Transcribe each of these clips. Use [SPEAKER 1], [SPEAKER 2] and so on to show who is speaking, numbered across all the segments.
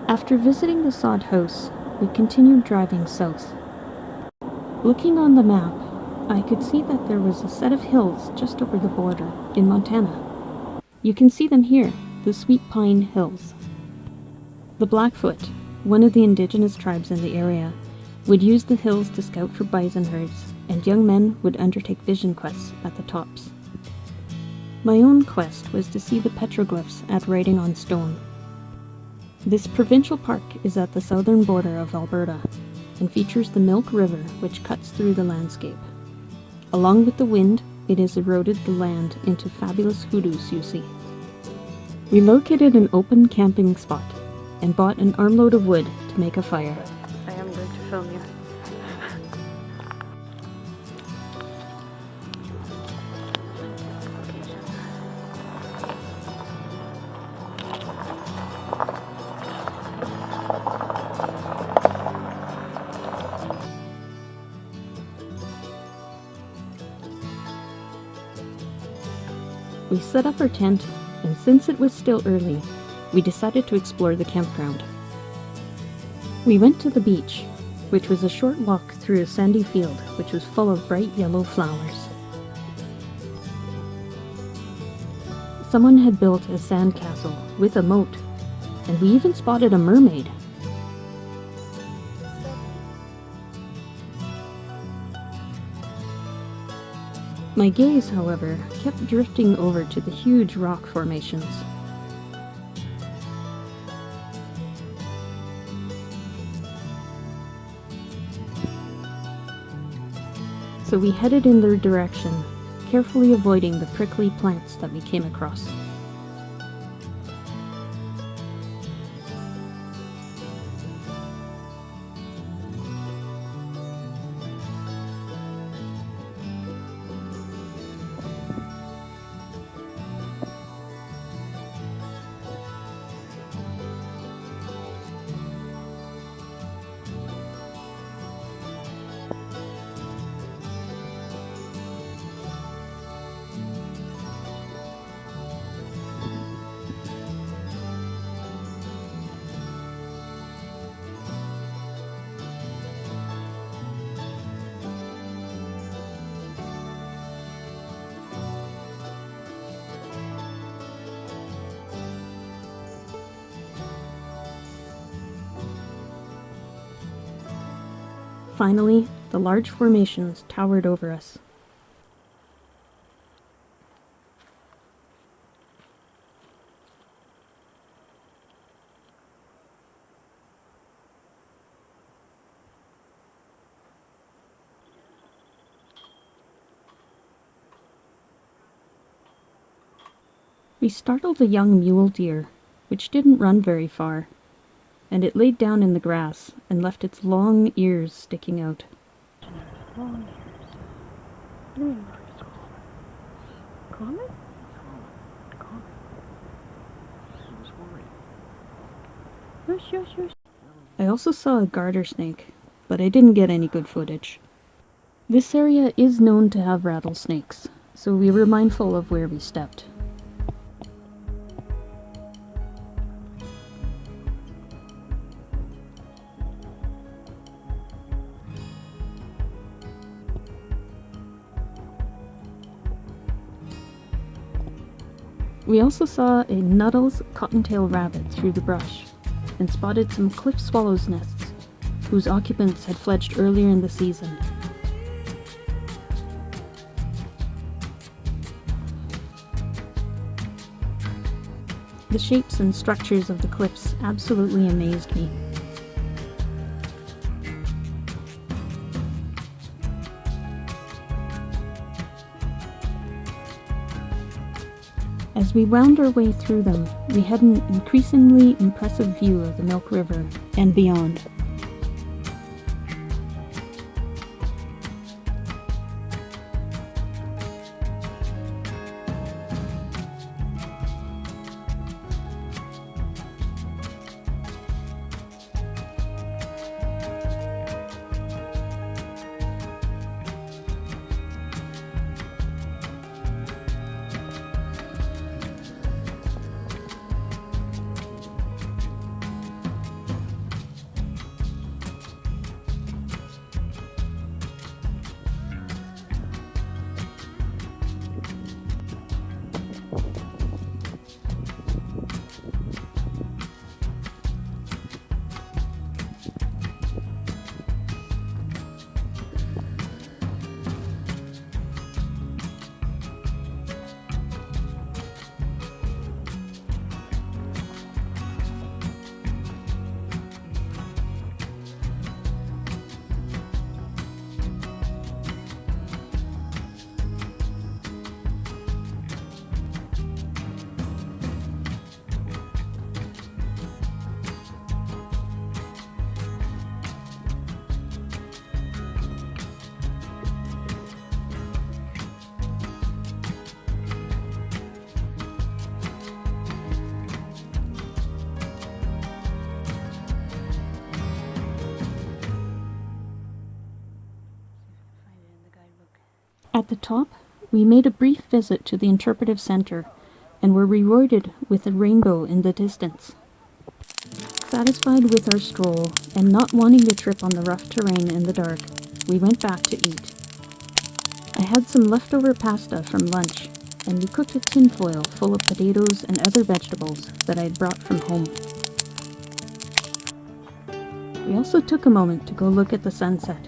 [SPEAKER 1] After visiting the sod house, we continued driving south. Looking on the map, I could see that there was a set of hills just over the border in Montana. You can see them here, the Sweet Pine Hills. The Blackfoot, one of the Indigenous tribes in the area, would use the hills to scout for bison herds, and young men would undertake vision quests at the tops. My own quest was to see the petroglyphs at writing on stone. This provincial park is at the southern border of Alberta and features the Milk River, which cuts through the landscape. Along with the wind, it has eroded the land into fabulous hoodoos you see. We located an open camping spot and bought an armload of wood to make a fire.
[SPEAKER 2] I am going to film you.
[SPEAKER 1] We set up our tent, and since it was still early, we decided to explore the campground. We went to the beach, which was a short walk through a sandy field which was full of bright yellow flowers. Someone had built a sand castle with a moat, and we even spotted a mermaid. My gaze, however, kept drifting over to the huge rock formations. So we headed in their direction, carefully avoiding the prickly plants that we came across. Finally, the large formations towered over us. We startled a young mule deer, which didn't run very far, and it laid down in the grass and left its long ears sticking out.
[SPEAKER 2] Long ears. Common? Common. Shush.
[SPEAKER 1] I also saw a garter snake, but I didn't get any good footage. This area is known to have rattlesnakes, so we were mindful of where we stepped. We also saw a Nuttall's cottontail rabbit through the brush, and spotted some cliff swallows' nests, whose occupants had fledged earlier in the season. The shapes and structures of the cliffs absolutely amazed me. As we wound our way through them, we had an increasingly impressive view of the Milk River and beyond. At the top, we made a brief visit to the interpretive center and were rewarded with a rainbow in the distance. Satisfied with our stroll and not wanting to trip on the rough terrain in the dark, we went back to eat. I had some leftover pasta from lunch, and we cooked a tin foil full of potatoes and other vegetables that I had brought from home. We also took a moment to go look at the sunset.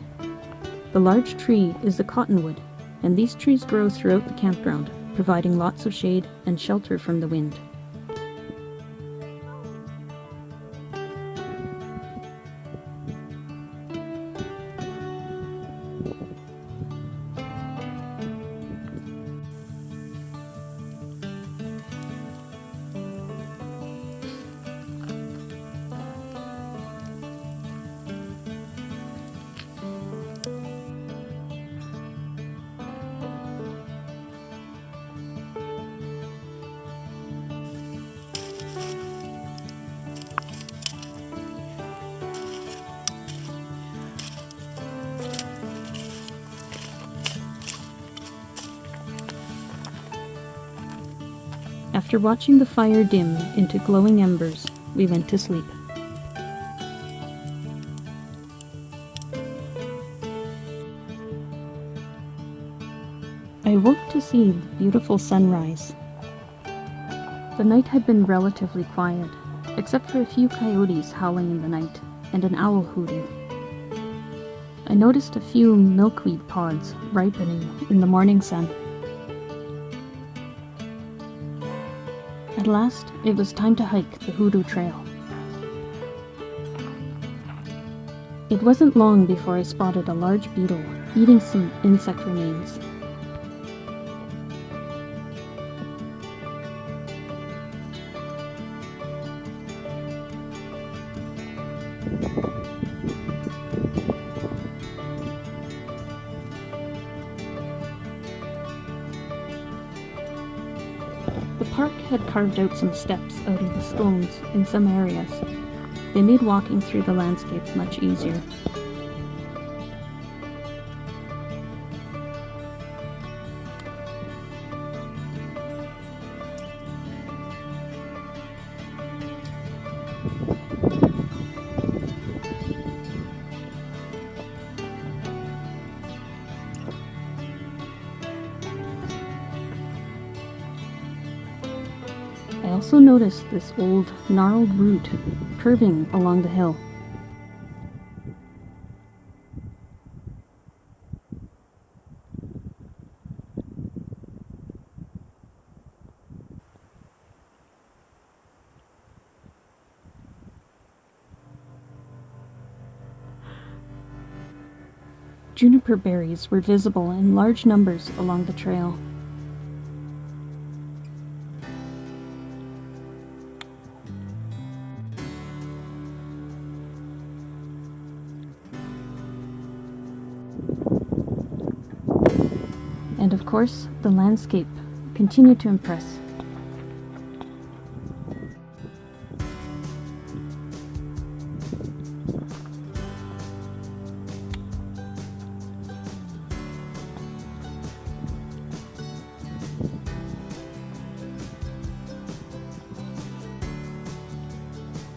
[SPEAKER 1] The large tree is the cottonwood, and these trees grow throughout the campground, providing lots of shade and shelter from the wind. After watching the fire dim into glowing embers, we went to sleep. I woke to see the beautiful sunrise. The night had been relatively quiet, except for a few coyotes howling in the night and an owl hooting. I noticed a few milkweed pods ripening in the morning sun. At last, it was time to hike the Hoodoo Trail. It wasn't long before I spotted a large beetle eating some insect remains. The park had carved out some steps out of the stones in some areas. They made walking through the landscape much easier. I also noticed this old, gnarled root curving along the hill. Juniper berries were visible in large numbers along the trail. And of course, the landscape continued to impress.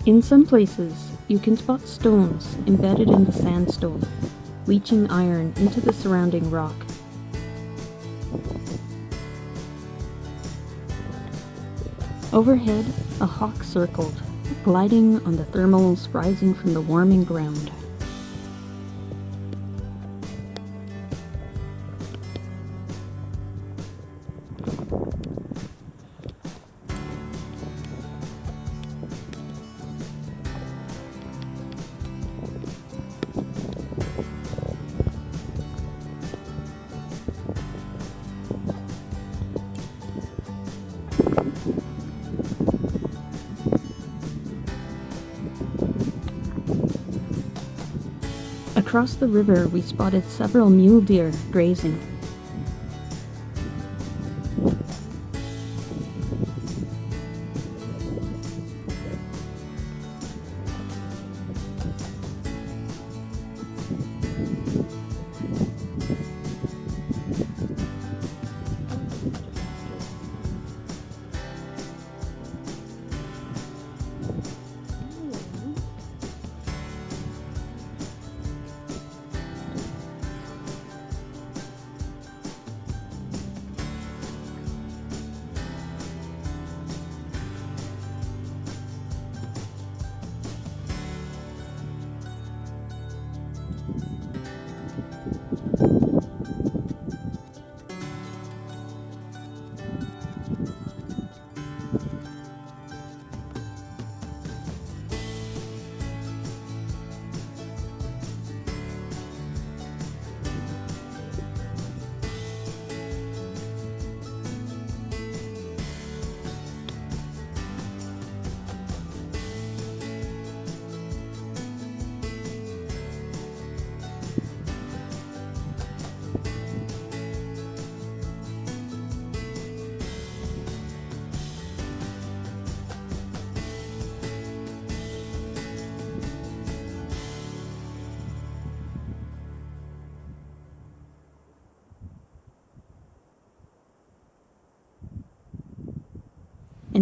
[SPEAKER 1] In some places, you can spot stones embedded in the sandstone, leaching iron into the surrounding rock. Overhead, a hawk circled, gliding on the thermals rising from the warming ground. Across the river, we spotted several mule deer grazing.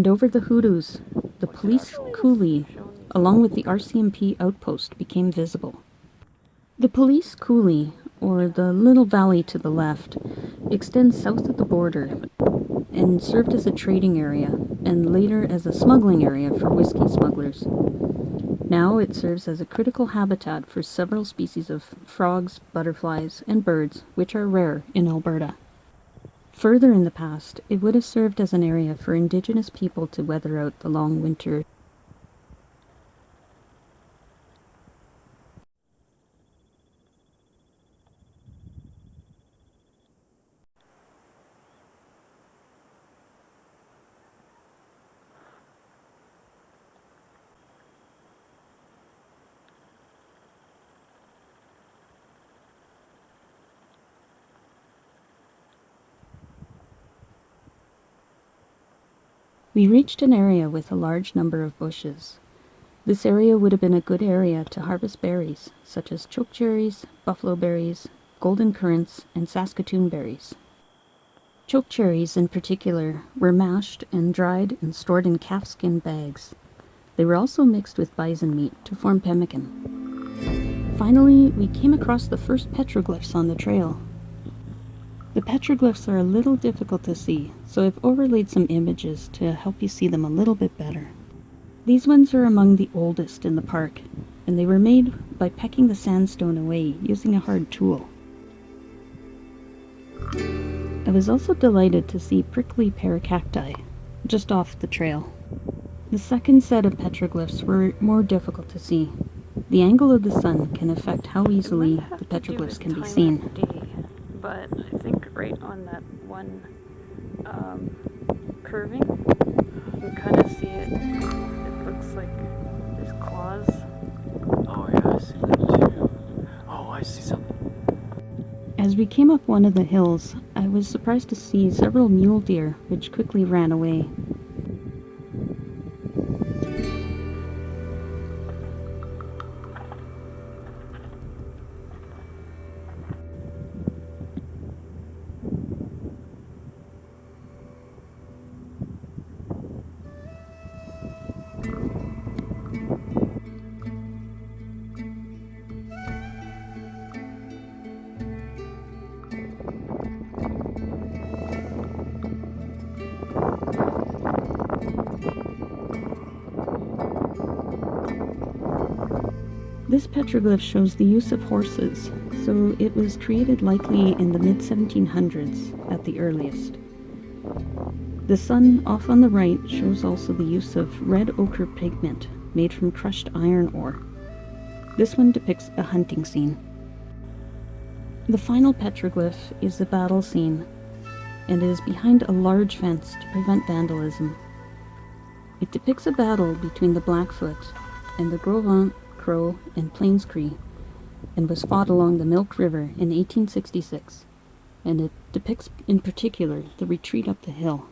[SPEAKER 1] And over the hoodoos, the police coulee, along with the RCMP outpost, became visible. The police coulee, or the little valley to the left, extends south of the border and served as a trading area and later as a smuggling area for whiskey smugglers. Now it serves as a critical habitat for several species of frogs, butterflies, and birds, which are rare in Alberta. Further in the past, it would have served as an area for Indigenous people to weather out the long winter. We reached an area with a large number of bushes. This area would have been a good area to harvest berries, such as chokecherries, buffalo berries, golden currants, and Saskatoon berries. Chokecherries, in particular, were mashed and dried and stored in calfskin bags. They were also mixed with bison meat to form pemmican. Finally, we came across the first petroglyphs on the trail. The petroglyphs are a little difficult to see, so I've overlaid some images to help you see them a little bit better. These ones are among the oldest in the park, and they were made by pecking the sandstone away using a hard tool. I was also delighted to see prickly pear cacti just off the trail. The second set of petroglyphs were more difficult to see. The angle of the sun can affect how easily the petroglyphs can be seen.
[SPEAKER 2] But I think right on that one curving, you can kind of see it. It looks like there's claws.
[SPEAKER 3] Oh yeah, I see that too. Oh, I see something.
[SPEAKER 1] As we came up one of the hills, I was surprised to see several mule deer, which quickly ran away. This petroglyph shows the use of horses, so it was created likely in the mid-1700s at the earliest. The sun off on the right shows also the use of red ochre pigment made from crushed iron ore. This one depicts a hunting scene. The final petroglyph is the battle scene and is behind a large fence to prevent vandalism. It depicts a battle between the Blackfoot and the Gros Ventre, Crow, and Plains Cree, and was fought along the Milk River in 1866, and it depicts in particular the retreat up the hill.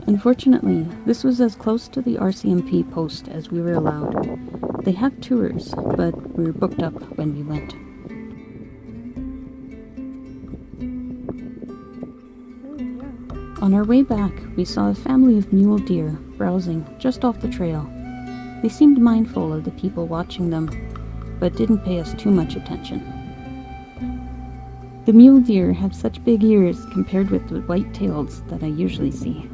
[SPEAKER 1] Unfortunately, this was as close to the RCMP post as we were allowed. They have tours, but we were booked up when we went. On our way back, we saw a family of mule deer browsing just off the trail. They seemed mindful of the people watching them, but didn't pay us too much attention. The mule deer have such big ears compared with the white tails that I usually see.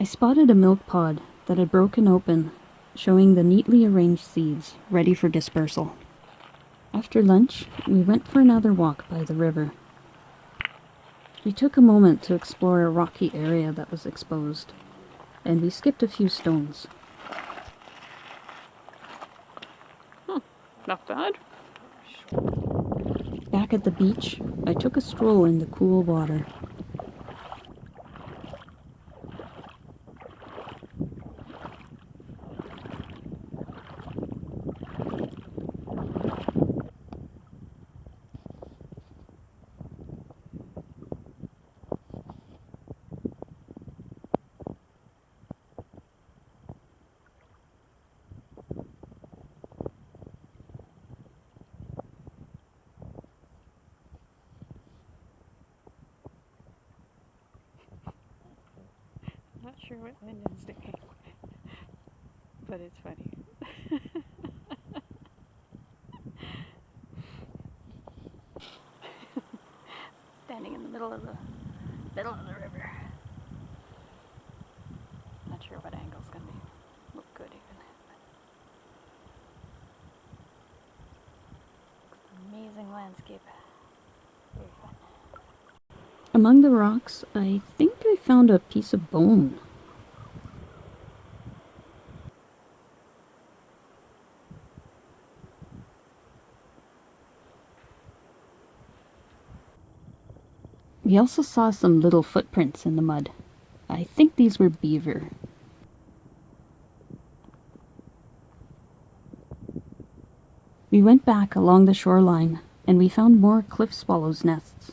[SPEAKER 1] spotted a milk pod that had broken open, showing the neatly arranged seeds ready for dispersal. After lunch, we went for another walk by the river. We took a moment to explore a rocky area that was exposed, and we skipped a few stones.
[SPEAKER 2] Not bad.
[SPEAKER 1] Back at the beach, I took a stroll in the cool water.
[SPEAKER 2] Not sure what Lyndon's doing, but it's funny. Standing in the middle of the river. Not sure what angle's gonna look good even. Amazing landscape. Very fun.
[SPEAKER 1] Among the rocks, I think I found a piece of bone. We also saw some little footprints in the mud. I think these were beaver. We went back along the shoreline, and we found more cliff swallows' nests.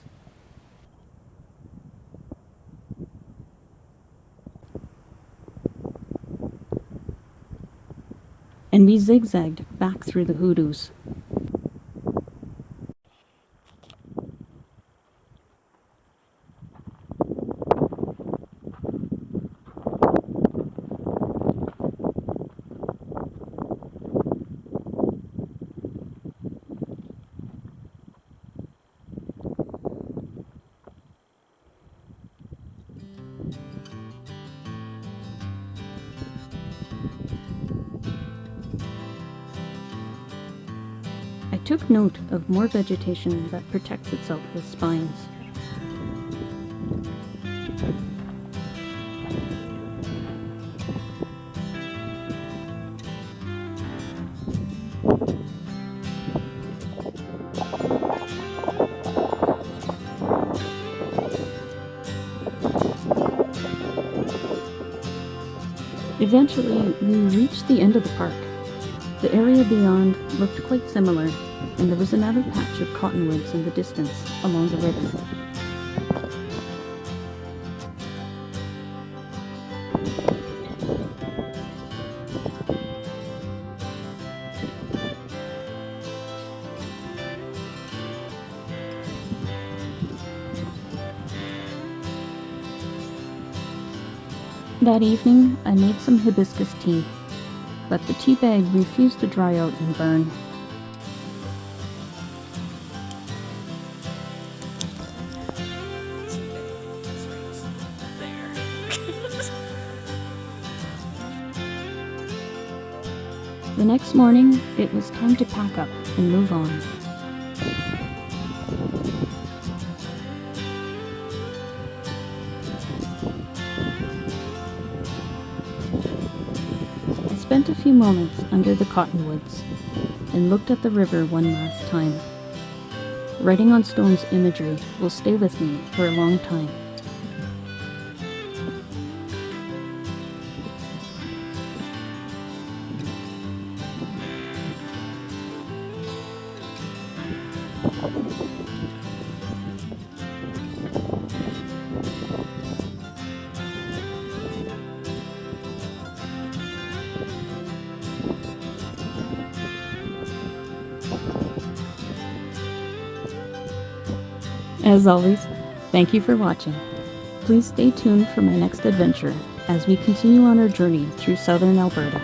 [SPEAKER 1] And we zigzagged back through the hoodoos. I took note of more vegetation that protects itself with spines. Eventually, we reached the end of the park. The area beyond looked quite similar, and there was another patch of cottonwoods in the distance along the river. That evening, I made some hibiscus tea, but the tea bag refused to dry out and burn. The next morning, it was time to pack up and move on. I spent a few moments under the cottonwoods and looked at the river one last time. Writing on stone's imagery will stay with me for a long time. As always, thank you for watching. Please stay tuned for my next adventure as we continue on our journey through southern Alberta.